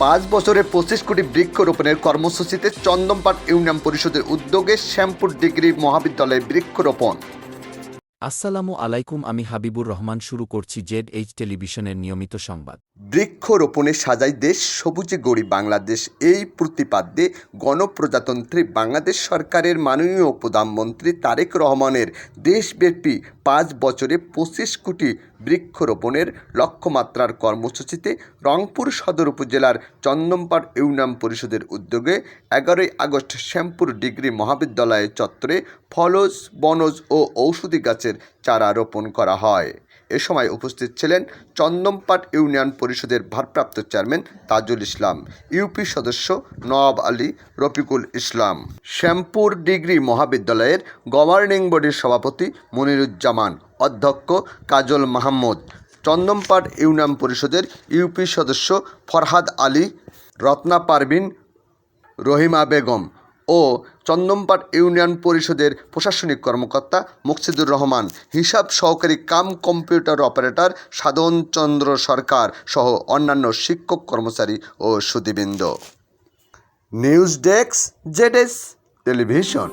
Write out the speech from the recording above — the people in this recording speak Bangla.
5 বছরে 25 কোটি বৃক্ষরোপণের কর্মসূচিতে চন্দনপাট ইউনিয়ন পরিষদের উদ্যোগে শ্যামপুর ডিগ্রি মহাবিদ্যালয়ে বৃক্ষরোপণ। আসসালামু আলাইকুম, আমি হাবিবুর রহমান। শুরু করছি ZH টেলিভিশনের নিয়মিত সংবাদ। বৃক্ষরোপণে সাজাই দেশ, সবুজে গড়ি বাংলাদেশ, এই প্রতিপাদ্যে গণপ্রজাতন্ত্রী বাংলাদেশ সরকারের মাননীয় প্রধানমন্ত্রী তারেক রহমানের দেশব্যাপী 5 বছরে 25 কোটি বৃক্ষরোপণের লক্ষ্যমাত্রার কর্মসূচিতে রংপুর সদর উপজেলার চন্দনপাট ইউনিয়ন পরিষদের উদ্যোগে 11 আগস্ট শ্যামপুর ডিগ্রি মহাবিদ্যালয় চত্বরে ফলজ, বনজ ও ঔষধি গাছের চারা রোপণ করা হয়। এ সময় উপস্থিত ছিলেন চন্দনপাট ইউনিয়ন পরিষদের ভারপ্রাপ্ত চেয়ারম্যান তাজুল ইসলাম, ইউপি সদস্য নওয়াব আলী, রফিকুল ইসলাম, শ্যামপুর ডিগ্রি মহাবিদ্যালয়ের গভর্নিং বডির সভাপতি মনিরুজ্জামান, অধ্যক্ষ কাজল মাহমুদ, চন্দনপাট ইউনিয়ন পরিষদের ইউপি সদস্য ফরহাদ আলী, রত্না পারভিন, রহিমা বেগম ও চন্দনপাট ইউনিয়ন পরিষদের প্রশাসনিক কর্মকর্তা মুকসিদুর রহমান, হিসাব সহকারী কাম কম্পিউটার অপারেটর সাধন চন্দ্র সরকার সহ অন্যান্য শিক্ষক কর্মচারী ও সুধীবৃন্দ। News desk, ZH television.